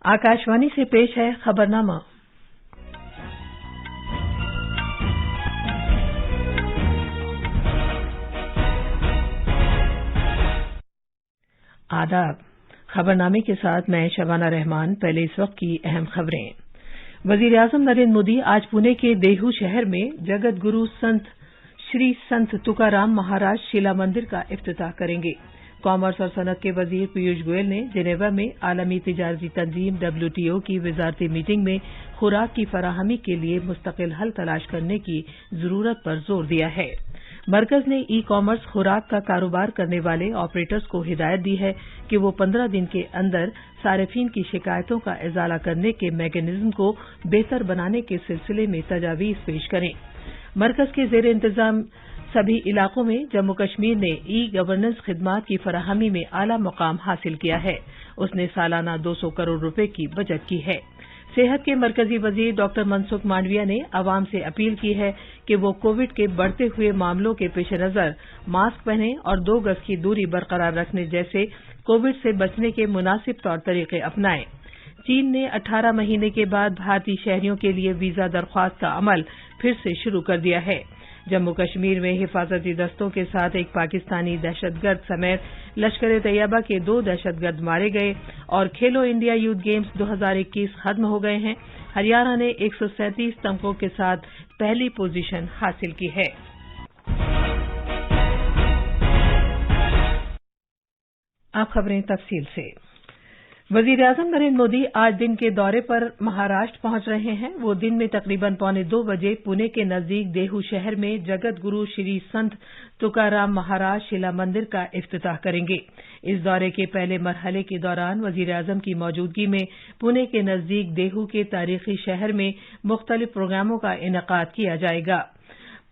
आकाशवाणी से पेश है खबरनामा। आदाब। खबरनामे के साथ मैं शबाना रहमान। पहले इस वक्त की अहम खबरें। वजीर आजम नरेंद्र मोदी आज पुणे के देहू शहर में जगत गुरु श्री संत तुकाराम महाराज शिला मंदिर का इफ्तिताह करेंगे। कॉमर्स और सनत के वजीर पीयूष गोयल ने जेनेवा में आलमी तिजारती तंजीम WTO की वजारती मीटिंग में खुराक की फराहमी के लिए मुस्तकिल हल तलाश करने की जरूरत पर जोर दिया है। मरकज ने ई कॉमर्स खुराक का कारोबार करने वाले ऑपरेटर्स को हिदायत दी है कि वो 15 दिन के अंदर सारिफीन की शिकायतों का इजाला करने के मैकेनिज्म को बेहतर बनाने के सिलसिले में तजावीज पेश करें। मरकज के जेर इंतजाम सभी इलाकों में जम्मू कश्मीर ने ई गवर्नेंस खिदमात की फराहमी में आला मुकाम हासिल किया है। उसने सालाना 200 करोड़ रुपए की बचत की है। सेहत के मरकजी वजीर डॉक्टर मनसुख मांडविया ने आवाम से अपील की है कि वो कोविड के बढ़ते हुए मामलों के पेश नजर मास्क पहनें और 2 गज की दूरी बरकरार रखने जैसे कोविड से बचने के मुनासिब तौर तरीके अपनाएं। चीन ने 18 महीने के बाद भारतीय शहरियों के लिए वीजा दरख्वास्त का अमल फिर से शुरू कर दिया है। जम्मू कश्मीर में हिफाजती दस्तों के साथ एक पाकिस्तानी दहशतगर्द समेत लश्कर तैयबा के 2 दहशतगर्द मारे गए और खेलो इंडिया यूथ गेम्स 2021 खत्म हो गए हैं। हरियाणा ने 137 तमगों के साथ पहली पोजीशन हासिल की है। अब खबरें तफसील से। वजीर आजम नरेंद्र मोदी आज दिन के दौरे पर महाराष्ट्र पहुंच रहे हैं। वो दिन में तकरीबन 1:45 बजे पुणे के नजदीक देहू शहर में जगत गुरु श्री संत तुकाराम महाराज शिला मंदिर का इफ्तिताह करेंगे। इस दौरे के पहले मरहले के दौरान वजीर आजम की मौजूदगी में पुणे के नजदीक देहू के तारीखी शहर में मुख्तलिफ प्रोग्रामों का इनेकाद किया जाएगा।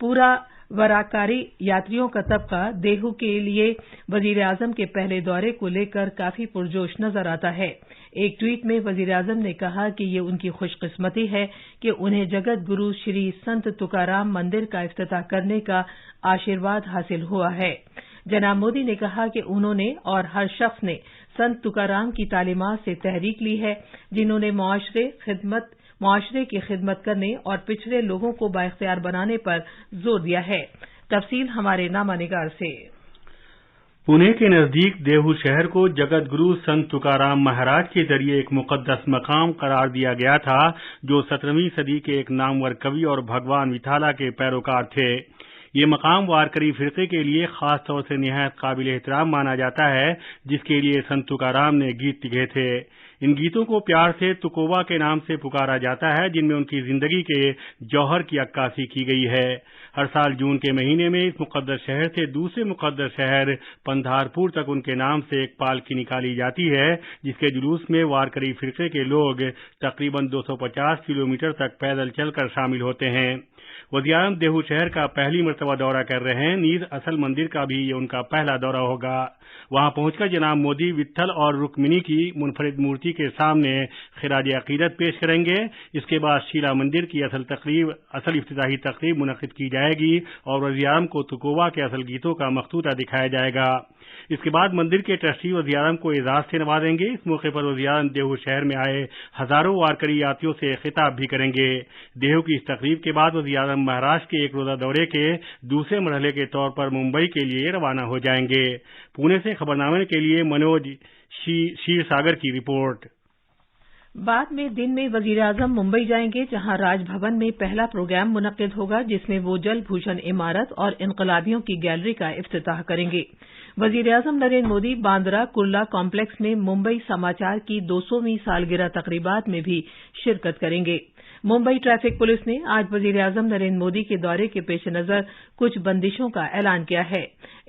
पूरा वराकारी यात्रियों का तबका देहू के लिए वजीर आजम के पहले दौरे को लेकर काफी पुरजोश नजर आता है। एक ट्वीट में वजीर आजम ने कहा कि ये उनकी खुशकिस्मती है कि उन्हें जगत गुरु श्री संत तुकाराम मंदिर का इफ्तिताह करने का आशीर्वाद हासिल हुआ है। जनाब मोदी ने कहा कि उन्होंने और हर शख्स ने संत तुकाराम की तालीमात से तहरीक ली है, जिन्होंने मुआशरे की खिदमत करने और पिछड़े लोगों को बाइख्तियार बनाने पर जोर दिया है। तफसील हमारे नामानिगार से। पुणे के नजदीक देहू शहर को जगत गुरु संत तुकाराम महाराज के जरिए एक मुकद्दस मकाम करार दिया गया था, जो 17वीं सदी के एक नामवर कवि और भगवान विठाला के पैरोकार थे। ये मकाम वारकरी फिरके के लिए खास तौर से निहायत काबिल एहतराम माना जाता है, जिसके लिए संत तुकाराम ने गीत लिखे थे। इन गीतों को प्यार से तुकोबा के नाम से पुकारा जाता है, जिनमें उनकी जिंदगी के जौहर की अक्कासी की गई है। हर साल जून के महीने में इस मुकद्दस शहर से दूसरे मुकद्दस शहर पंधारपुर तक उनके नाम से एक पालकी निकाली जाती है, जिसके जुलूस में वारकरी फिरके के लोग तकरीबन 250 किलोमीटर तक पैदल चलकर शामिल होते हैं। वज़ीर आज़म देहू शहर का पहली मरतबा दौरा कर रहे हैं। नीज असल मंदिर का भी ये उनका पहला दौरा होगा। वहां पहुंचकर जनाब मोदी विट्ठल और रुक्मिणी की मुनफरिद मूर्ति के सामने खिराज अकीदत पेश करेंगे। इसके बाद शीला मंदिर की असल इफ्तिताही तकरीब मुनक्किद की जाएगी और वज़ीर आज़म को तुकोबा के असल गीतों का मखतूता दिखाया जाएगा। इसके बाद मंदिर के ट्रस्टी वज़ीर आज़म को एजाज से नवाजेंगे। इस मौके पर वज़ीर आज़म देहू शहर में आए हजारों वारकरी यात्रियों से खिताब भी करेंगे। देहू की इस तकरीब के बाद वज़ीर आज़म महाराष्ट्र के एक रोजा दौरे के दूसरे मरहले के तौर पर मुंबई के लिए रवाना हो जाएंगे। पुणे से खबरनामे के लिए मनोज क्षीरसागर की रिपोर्ट। बाद में दिन में वजीर आजम मुंबई जाएंगे, जहां राजभवन में पहला प्रोग्राम मुनक्किद होगा, जिसमें वो जल भूषण इमारत और इनकलाबियों की गैलरी का इफ्तिताह करेंगे। वजीर आजम नरेंद्र मोदी बांद्रा कुर्ला कॉम्प्लेक्स में मुंबई समाचार की 200वीं सालगिरह तकरीबात में भी शिरकत करेंगे। मुंबई ट्रैफिक पुलिस ने आज वजीर आजम नरेंद्र मोदी के दौरे के पेश नजर कुछ बंदिशों का ऐलान किया है।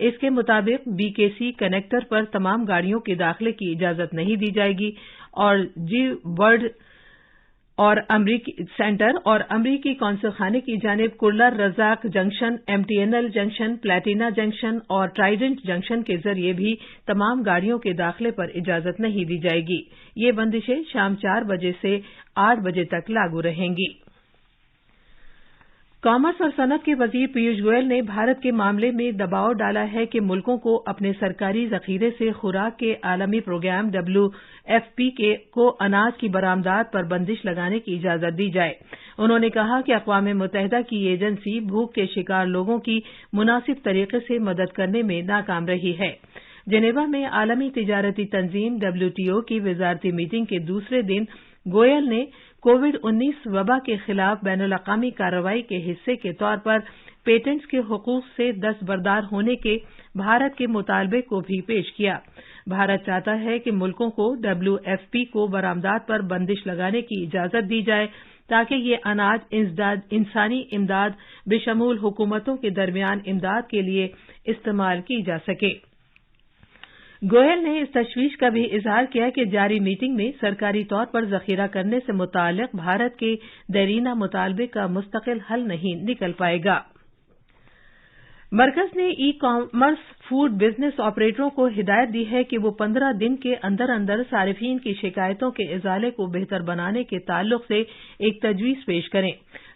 इसके मुताबिक BKC कनेक्टर पर तमाम गाड़ियों के दाखिले की इजाजत नहीं दी जाएगी और जीव वर्ल्ड और अमरीकी सेंटर और अमरीकी कौंसल खाने की जानिब Kurla Razak junction, MTNL junction, Platina junction और ट्राइडेंट जंक्शन के जरिए भी तमाम गाड़ियों के दाखिले पर इजाजत नहीं दी जाएगी। ये बंदिशें शाम 4 बजे से 8 बजे तक लागू रहेंगी। کامرس اور صنعت کے وزیر پیوش گوئل نے بھارت کے معاملے میں دباؤ ڈالا ہے کہ ملکوں کو اپنے سرکاری ذخیرے سے خوراک کے عالمی پروگرام WFP کو اناج کی برآمدات پر بندش لگانے کی اجازت دی جائے۔ انہوں نے کہا کہ اقوام متحدہ کی ایجنسی بھوک کے شکار لوگوں کی مناسب طریقے سے مدد کرنے میں ناکام رہی ہے۔ جنیوا میں عالمی تجارتی تنظیم WTO کی وزارتی میٹنگ کے دوسرے دن گوئل نے کووڈ-19 وبا کے خلاف بین الاقوامی کارروائی کے حصے کے طور پر پیٹنٹس کے حقوق سے دستبردار ہونے کے بھارت کے مطالبے کو بھی پیش کیا۔ بھارت چاہتا ہے کہ ملکوں کو WFP کو برآمدات پر بندش لگانے کی اجازت دی جائے تاکہ یہ اناج انسانی امداد بشمول حکومتوں کے درمیان امداد کے لیے استعمال کی جا سکے۔ گوئل نے اس تشویش کا بھی اظہار کیا کہ جاری میٹنگ میں سرکاری طور پر ذخیرہ کرنے سے متعلق بھارت کے دیرینہ مطالبے کا مستقل حل نہیں نکل پائے گا۔ مرکز نے ای کامرس فوڈ بزنس آپریٹروں کو ہدایت دی ہے کہ وہ 15 دن کے اندر اندر صارفین کی شکایتوں کے ازالے کو بہتر بنانے کے تعلق سے ایک تجویز پیش کریں۔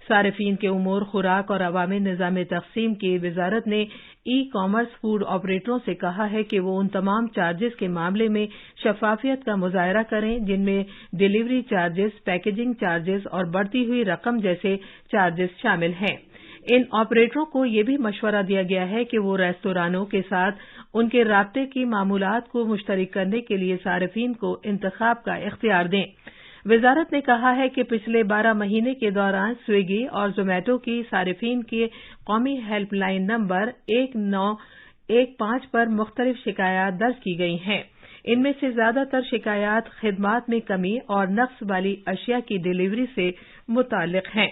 صارفین کے امور، خوراک اور عوامی نظام تقسیم کی وزارت نے ای کامرس فوڈ آپریٹروں سے کہا ہے کہ وہ ان تمام چارجز کے معاملے میں شفافیت کا مظاہرہ کریں جن میں ڈیلیوری چارجز، پیکیجنگ چارجز اور بڑھتی ہوئی رقم جیسے چارجز شامل ہیں۔ ان آپریٹروں کو یہ بھی مشورہ دیا گیا ہے کہ وہ ریستورانوں کے ساتھ ان کے رابطے کی معمولات کو مشترک کرنے کے لیے صارفین کو انتخاب کا اختیار دیں۔ وزارت نے کہا ہے کہ پچھلے 12 مہینے کے دوران سویگی اور زومیٹو کی صارفین کے قومی ہیلپ لائن نمبر 1915 پر مختلف شکایات درج کی گئی ہیں۔ ان میں سے زیادہ تر شکایات خدمات میں کمی اور نقص والی اشیاء کی ڈیلیوری سے متعلق ہیں۔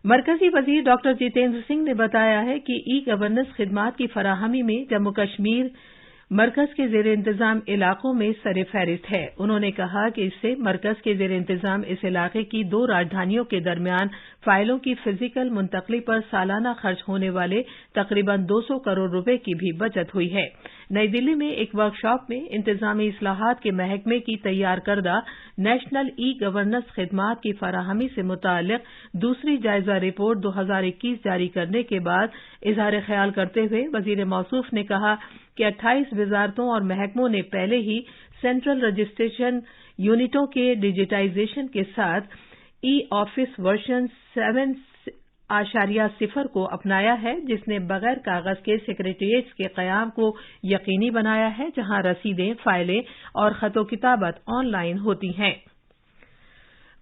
مرکزی وزیر ڈاکٹر جتیندر سنگھ نے بتایا ہے کہ ای گورننس خدمات کی فراہمی میں جموں کشمیر مرکز کے زیر انتظام علاقوں میں سر فہرست ہے۔ انہوں نے کہا کہ اس سے مرکز کے زیر انتظام اس علاقے کی 2 راجدھانیوں کے درمیان فائلوں کی فزیکل منتقلی پر سالانہ خرچ ہونے والے تقریباً 200 کروڑ روپے کی بھی بچت ہوئی ہے۔ نئی دلی میں ایک ورکشاپ میں انتظامی اصلاحات کے محکمے کی تیار کردہ نیشنل ای گورننس خدمات کی فراہمی سے متعلق دوسری جائزہ رپورٹ 2021 جاری کرنے کے بعد اظہار خیال کرتے ہوئے وزیر موصوف نے کہا کہ 28 وزارتوں اور محکموں نے پہلے ہی سینٹرل رجسٹریشن یونٹوں کے ڈیجیٹائزیشن کے ساتھ ای آفس ورژن 7.0 کو اپنایا ہے، جس نے بغیر کاغذ کے سیکریٹریٹس کے قیام کو یقینی بنایا ہے، جہاں رسیدیں، فائلیں اور خط و کتابت آن لائن ہوتی ہیں۔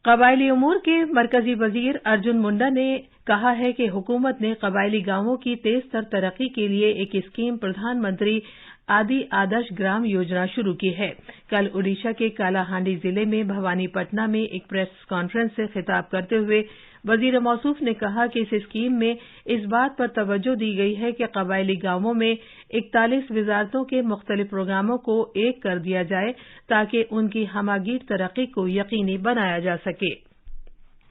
قبائلی امور کے مرکزی وزیر ارجن منڈا نے کہا ہے کہ حکومت نے قبائلی گاؤں کی تیز تر ترقی کے لیے ایک اسکیم پردھان منتری آدی آدرش گرام یوجنا شروع کی ہے۔ کل اوڈیشہ کے کالا ہانڈی ضلع میں بھوانی پٹنہ میں ایک پریس کانفرنس سے خطاب کرتے ہوئے وزیر موصوف نے کہا کہ اس اسکیم میں اس بات پر توجہ دی گئی ہے کہ قبائلی گاؤں میں 41 وزارتوں کے مختلف پروگراموں کو ایک کر دیا جائے تاکہ ان کی ہمہ گیر ترقی کو یقینی بنایا جا سکے۔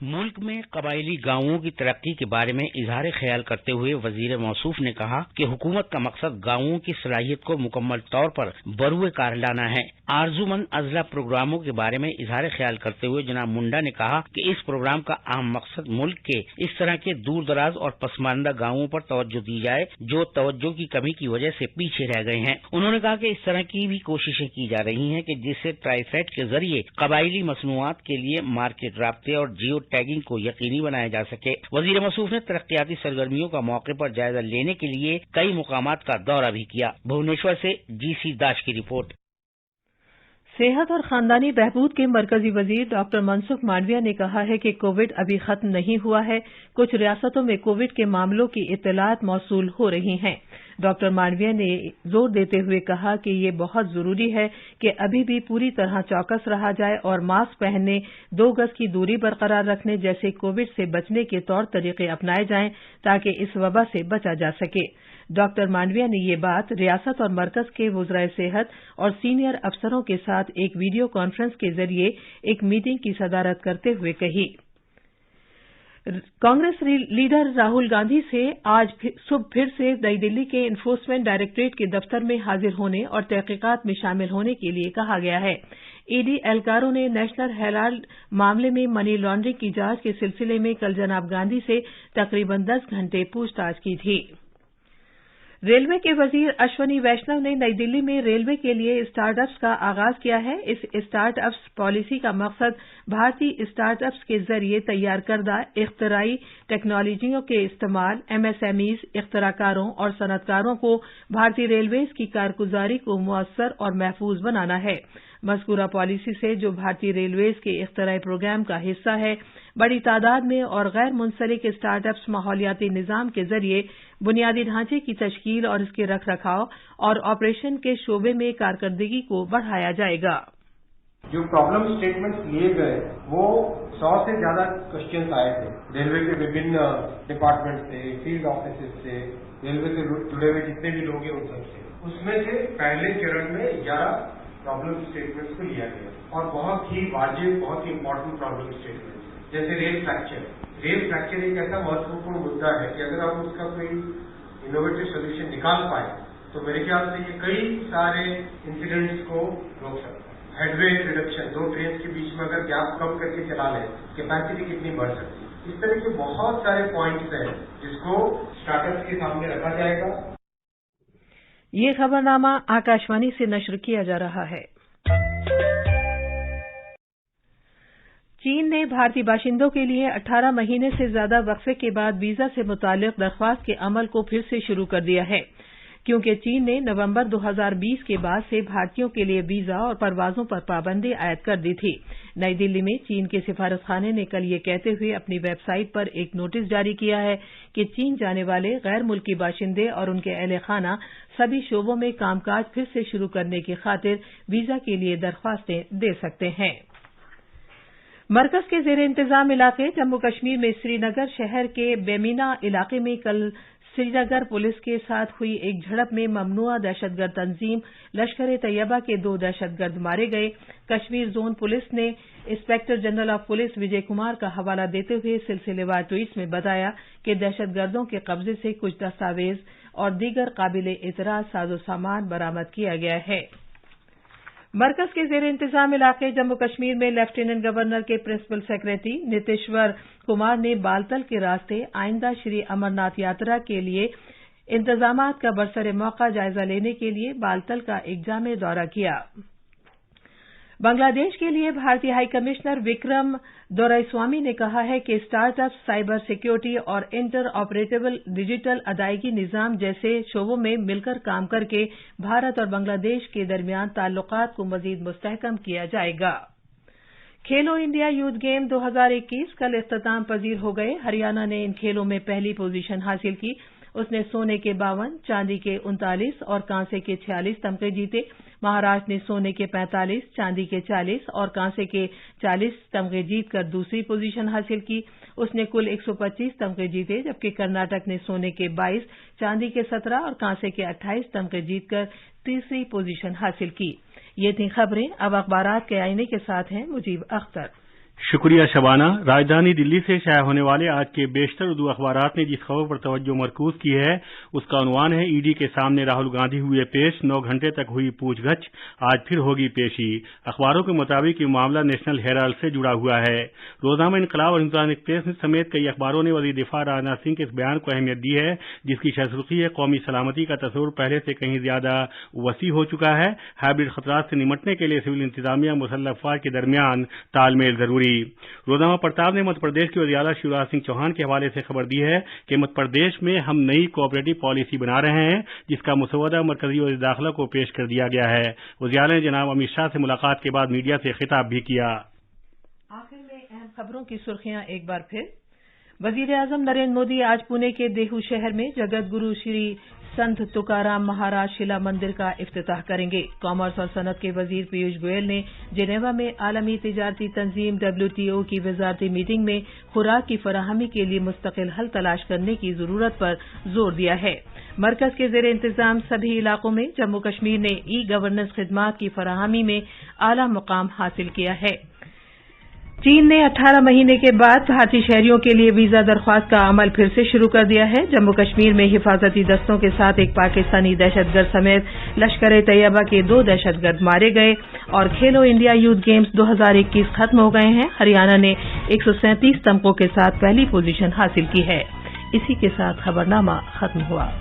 ملک میں قبائلی گاؤں کی ترقی کے بارے میں اظہار خیال کرتے ہوئے وزیر موصوف نے کہا کہ حکومت کا مقصد گاؤں کی صلاحیت کو مکمل طور پر بروئے کار لانا ہے۔ آرزومند اضلاع پروگراموں کے بارے میں اظہار خیال کرتے ہوئے جناب منڈا نے کہا کہ اس پروگرام کا اہم مقصد ملک کے اس طرح کے دور دراز اور پسماندہ گاؤں پر توجہ دی جائے جو توجہ کی کمی کی وجہ سے پیچھے رہ گئے ہیں۔ انہوں نے کہا کہ اس طرح کی بھی کوششیں کی جا رہی ہیں کہ جس سے ٹرائیفیڈ کے ذریعے قبائلی مصنوعات کے لیے مارکیٹ رابطے اور جیو ٹیگنگ کو یقینی بنایا جا سکے۔ وزیر موصوف نے ترقیاتی سرگرمیوں کا موقع پر جائزہ لینے کے لیے کئی مقامات کا دورہ بھی کیا۔ بھونیشور سے GC داش کی رپورٹ۔ صحت اور خاندانی بہبود کے مرکزی وزیر ڈاکٹر منسکھ مانڈویہ نے کہا ہے کہ کووڈ ابھی ختم نہیں ہوا ہے، کچھ ریاستوں میں کووڈ کے معاملوں کی اطلاعات موصول ہو رہی ہیں۔ ڈاکٹر مانڈویہ نے زور دیتے ہوئے کہا کہ یہ بہت ضروری ہے کہ ابھی بھی پوری طرح چوکس رہا جائے اور ماسک پہننے، 2 گز کی دوری برقرار رکھنے جیسے کووڈ سے بچنے کے طور طریقے اپنائے جائیں تاکہ اس وبا سے بچا جا سکے۔ ڈاکٹر مانڈویہ نے یہ بات ریاست اور مرکز کے وزرائے صحت اور سینئر افسروں کے ساتھ ایک ویڈیو کانفرنس کے ذریعے ایک میٹنگ کی صدارت کرتے ہوئے کہی۔ کانگریس لیڈر راہل گاندھی سے آج صبح پھر سے نئی دلی کے انفورسمنٹ ڈائریکٹوریٹ کے دفتر میں حاضر ہونے اور تحقیقات میں شامل ہونے کے لیے کہا گیا ہے۔ ईडी एहलकारों ने नेशनल हेराल्ड मामले में मनी लॉन्ड्रिंग की जांच के सिलसिले में कल जनाब गांधी से तकरीबन 10 घंटे पूछताछ की थी। रेलवे के वजीर अश्वनी वैष्णव ने नई दिल्ली में रेलवे के लिए स्टार्टअप्स का आगाज किया है। इस स्टार्टअप्स पॉलिसी का मकसद भारतीय स्टार्टअप्स के जरिए तैयार करदा इख्तराई टेक्नोलॉजियों के इस्तेमाल, एमएसएमईज, इख्तराकारों और सनतकारों को भारतीय रेलवेज की कारगुजारी को मुअस्सर और महफूज बनाना है। मज़कूरा पॉलिसी से जो भारतीय रेलवेज के इख्तराई प्रोग्राम का हिस्सा है, बड़ी तादाद में और गैर मुंसलिक स्टार्टअप्स माहौलियाती निज़ाम के जरिए बुनियादी ढांचे की तश्कील और इसके रख रखाव और ऑपरेशन के शोबे में कारकर्दगी को बढ़ाया जाएगा। जो प्रॉब्लम स्टेटमेंट्स लिए गए वो 100 से ज्यादा क्वेश्चंस आए थे रेलवे के विभिन्न डिपार्टमेंट से, फील्ड ऑफिस से, रेलवे से जुड़े हुए जितने भी लोग हैं उन सबसे। उसमें से पहले चरण में 11 प्रॉब्लम स्टेटमेंट्स को लिया गया और बहुत ही वाजिब, बहुत ही इम्पोर्टेंट प्रॉब्लम स्टेटमेंट्स, जैसे रेल फ्रैक्चर। रेल फ्रैक्चर एक ऐसा महत्वपूर्ण मुद्दा है कि अगर आप उसका कोई इनोवेटिव सोल्यूशन निकाल पाए तो मेरे ख्याल से ये कई सारे इंसिडेंट्स को रोक सकता है। हेडवे रिडक्शन, 2 ट्रेन के बीच में अगर गैप कम करके चला लें, कैपेसिटी कितनी बढ़ सकती है। इस तरह के बहुत सारे पॉइंट्स हैं जिसको स्टार्टअप्स के सामने रखा जाएगा। ये खबरनामा आकाशवाणी से नश्र किया जा रहा है। चीन ने भारतीय बाशिंदों के लिए 18 महीने से ज्यादा वक्फे के बाद वीजा से मुतालिक दरख्वास्त के अमल को फिर से शुरू कर दिया है, क्योंकि चीन ने नवंबर 2020 के बाद से भारतीयों के लिए वीजा और परवाजों पर पाबंदी आयद कर दी थी। नई दिल्ली में चीन के सिफारतखाने ने कल ये कहते हुए अपनी वेबसाइट पर एक नोटिस जारी किया है कि चीन जाने वाले गैर मुल्की बाशिंदे और उनके अहले खाना सभी शोबों में कामकाज फिर से शुरू करने की खातिर वीजा के लिए दरख्वास्तें दे सकते हैं। मरकज के जेर इंतजाम इलाके जम्मू कश्मीर में श्रीनगर शहर के बेमीना इलाके में कल श्रीनगर पुलिस के साथ हुई एक झड़प में ममनुआ दहशतगर्द तंजीम लश्कर ए तैयबा के 2 दहशतगर्द मारे गए। कश्मीर जोन पुलिस ने inspector general of police Vijay Kumar का हवाला देते हुए सिलसिलेवार ट्वीट्स में बताया कि दहशतगर्दों के कब्जे से कुछ दस्तावेज और दीगर काबिल एतराज साजो सामान बरामद किया गया है। मरकज के जेर इंतजाम इलाके जम्मू कश्मीर में लेफ्टिनेंट गवर्नर के प्रिंसिपल सेक्रेटरी नीतीश्वर कुमार ने बालतल के रास्ते आइंदा श्री अमरनाथ यात्रा के लिए इंतजामात का बरसरे मौका जायजा लेने के लिए बालतल का एक जामे दौरा किया। बांग्लादेश के लिए भारतीय हाई कमिश्नर विक्रम दोराईस्वामी ने कहा है कि स्टार्टअप, साइबर सिक्योरिटी और इंटर ऑपरेटेबल डिजिटल अदायगी निजाम जैसे शोबों में मिलकर काम करके भारत और बांग्लादेश के दरमियान ताल्लुकात को मजीद मुस्तहकम किया जाएगा। खेलो इंडिया यूथ गेम 2021 कल इख्तिताम पजीर हो गए। हरियाणा ने इन खेलों में पहली पोजीशन हासिल की। उसने सोने के 52, चांदी के 39 और कांसे के 46 तमगे जीते। महाराष्ट्र ने सोने के 45, चांदी के 40 और कांसे के 40 तमगे जीतकर दूसरी पोजीशन हासिल की। उसने कुल 125 तमगे जीते, जबकि कर्नाटक ने सोने के 22, चांदी के 17 और कांसे के 28 तमगे जीतकर तीसरी पोजीशन हासिल की। ये थी खबरें। अब अखबारात के आईने के साथ हैं मुजीब अख्तर। शुक्रिया शबाना। राजधानी दिल्ली से शाया होने वाले आज के बेशतर उर्दू अखबारात ने जिस खबर पर तवज्जो मरकूज की है उसका उन्वान है ईडी के सामने राहुल गांधी हुए पेश, 9 घंटे तक हुई पूछगछ, आज फिर होगी पेशी। अखबारों के मुताबिक ये मामला नेशनल हेराल्ड से जुड़ा हुआ है। रोजनामा इंकलाब और हिंदुस्तान एक्सप्रेस समेत कई अखबारों ने वज़ीर दिफा राजनाथ सिंह के इस बयान को अहमियत दी है, जिसकी शर्सुखी है कौमी सलामती का तस्वुर पहले से कहीं ज्यादा वसी हो चुका है। हाइब्रिड खतरात से निमटने के लिए सिविल इंतजामिया मुसल्लह अफवाज के दरमियान तालमेल जरूरी। रोजनामा प्रताप ने मध्य प्रदेश के वज़ीर आला शिवराज सिंह चौहान के हवाले से खबर दी है कि मध्य प्रदेश में हम नई कोऑपरेटिव पॉलिसी बना रहे हैं, जिसका मुसवदा मरकजी वज़ीर दाखिला को पेश कर दिया गया है। वज़ीर आला ने जनाब अमित शाह से मुलाकात के बाद मीडिया से खिताब भी किया। आखिर में अहम खबरों की सुर्खियां एक बार फिर। वज़ीर आज़म नरेंद्र मोदी आज पुणे के देहू शहर में जगत गुरु श्री संत तुकाराम महाराज शिला मंदिर का इफ्तिताह करेंगे। कॉमर्स और सनत के वजीर पीयूष गोयल ने जिनेवा में आलमी तिजारती तंजीम WTO की वजारती मीटिंग में खुराक की फराहमी के लिए मुस्तकिल हल तलाश करने की जरूरत पर जोर दिया है। मरकज के जेर इंतजाम सभी इलाकों में जम्मू कश्मीर ने ई गवर्नेंस खिदमात की फराहमी में आला मुकाम हासिल किया है। चीन ने 18 महीने के बाद भारतीय शहरियों के लिए वीजा दरख्वास्त का अमल फिर से शुरू कर दिया है। जम्मू कश्मीर में हिफाजती दस्तों के साथ एक पाकिस्तानी दहशतगर्द समेत लश्कर ए तैयबा के 2 दहशतगर्द मारे गए और खेलो इंडिया यूथ गेम्स 2021 खत्म हो गए हैं। हरियाणा ने 137 तमगों के साथ पहली पोजीशन हासिल की है। इसी के साथ खबरनामा खत्म हुआ।